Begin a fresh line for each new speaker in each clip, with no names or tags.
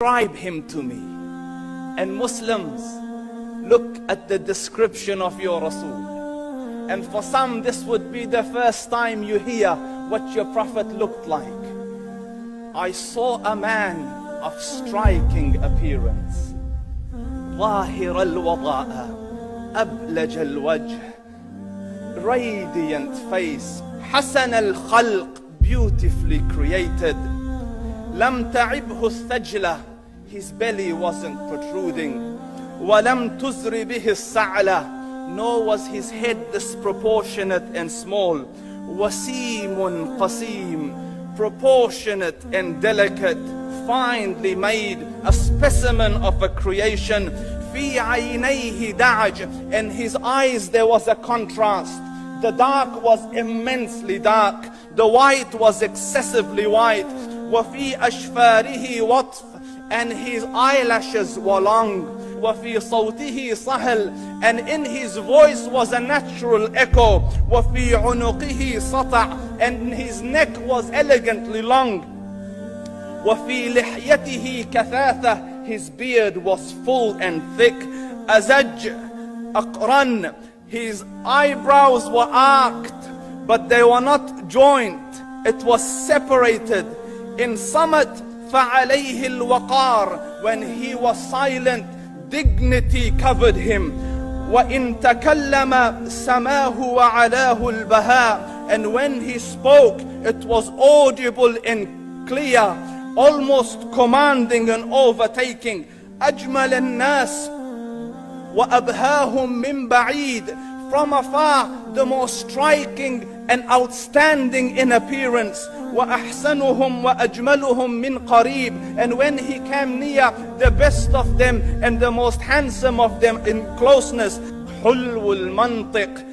Describe him to me. And Muslims, look at the description of your Rasul. And for some, this would be the first time you hear what your Prophet looked like. I saw a man of striking appearance. ظاهر الوضاء أبلج الوجه, radiant face, حسن الخلق, beautifully created. لم تعبه الثجلة, his belly wasn't protruding. ولم تزر به السعلة, nor was his head disproportionate and small. وسيم قسيم, proportionate and delicate, finely made, a specimen of a creation. في عينيه دعج, in his eyes there was a contrast. The dark was immensely dark, the white was excessively white. وفي أشفاره وطف, and his eyelashes were long. وفي صوته صهل, and in his voice was a natural echo. وفي عنقه سطع, and his neck was elegantly long. وفي لحيته كثاثة, his beard was full and thick. أزج أقرن, his eyebrows were arched, but they were not joint, it was separated. In summit فعليه الوقار, when he was silent, dignity covered him. وإن تكلم سماه وعلاه البهاء, and when he spoke it was audible and clear, almost commanding and overtaking. أجمل الناس وأبهاهم من بعيد, from afar the most striking and outstanding in appearance. وأحسنهم وأجملهم من قريب, and when he came near, the best of them and the most handsome of them in closeness. حلو المنطق,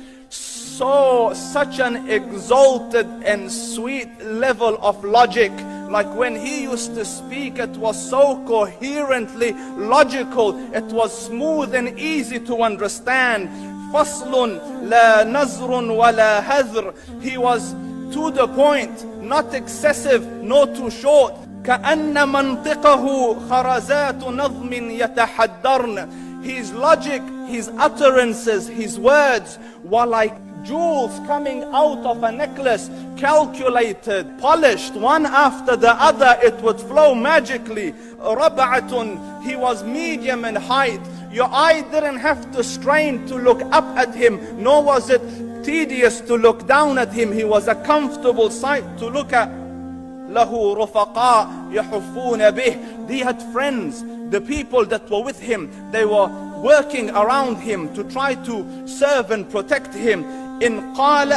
such an exalted and sweet level of logic. Like when he used to speak, it was so coherently logical, it was smooth and easy to understand. فصل لا نزر ولا هذر, he was to the point, not excessive nor too short. كأن منطقه خرزات نظم يتحدرن, his logic, his utterances, his words were like jewels coming out of a necklace, calculated, polished, one after the other, it would flow magically. ربعة, he was medium in height. Your eye didn't have to strain to look up at him, nor was it tedious to look down at him. He was a comfortable sight to look at. له رفقاء يحفون به, he had friends, the people that were with him, they were working around him to try to serve and protect him. إن قال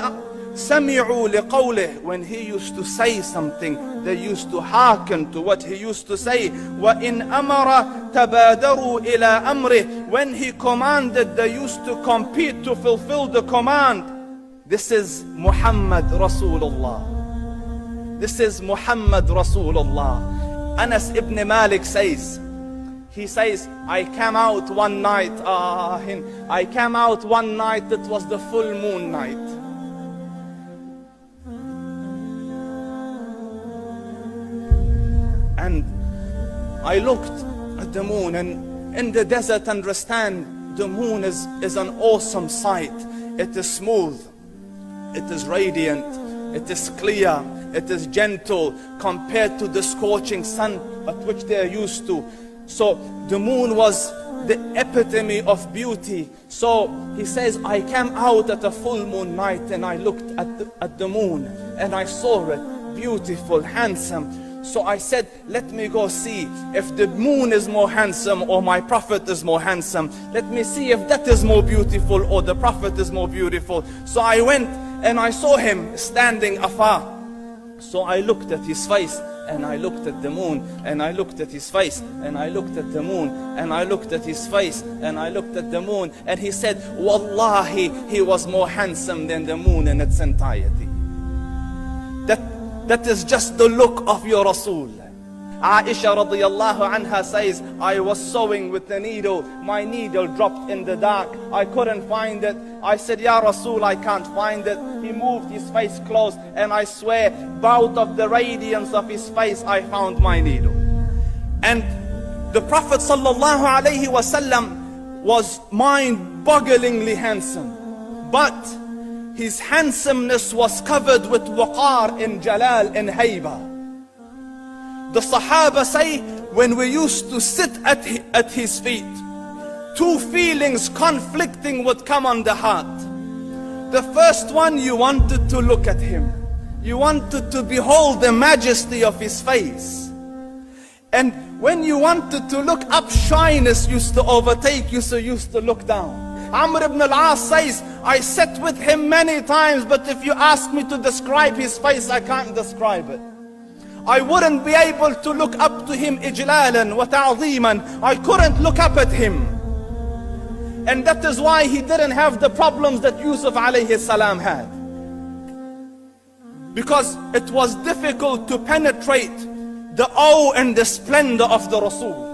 سمعوا لقوله, when he used to say something, they used to hearken to what he used to say. وإن أمر تبادروا إلى أمره, when he commanded, they used to compete to fulfill the command. This is Muhammad Rasulullah. This is Muhammad Rasulullah. Anas ibn Malik says, he says, I came out one night, it was the full moon night. And I looked at the moon, and in the desert, understand, the moon is an awesome sight. It is smooth, it is radiant, it is clear, it is gentle compared to the scorching sun at which they are used to. So the moon was the epitome of beauty. So he says, I came out at a full moon night and I looked at the moon and I saw it beautiful, handsome. So I said, let me go see if the moon is more handsome or my Prophet is more handsome. Let me see if that is more beautiful or the Prophet is more beautiful. So I went and I saw him standing afar. So I looked at his face, and I looked at the moon, and I looked at his face, and I looked at the moon, and I looked at his face, and I looked at the moon, and he said, Wallahi, he was more handsome than the moon in its entirety. That is just the look of your Rasul. Aisha radiyallahu anha says, I was sewing with the needle, my needle dropped in the dark, I couldn't find it. I said, Ya Rasul, I can't find it. He moved his face close, and I swear, out of the radiance of his face, I found my needle. And The Prophet ﷺ was mind-bogglingly handsome, but his handsomeness was covered with waqar and jalal and hayba. The Sahaba say, when we used to sit at his feet, two feelings conflicting would come on the heart. The first one, you wanted to look at him. You wanted to behold the majesty of his face. And when you wanted to look up, shyness used to overtake you, so you used to look down. Amr ibn al-As says, I sat with him many times, but if you ask me to describe his face, I can't describe it. I wouldn't be able to look up to him ijlalan wa ta'zeeman. I couldn't look up at him. And that is why he didn't have the problems that Yusuf alayhi salam had. Because it was difficult to penetrate the awe and the splendor of the Rasul.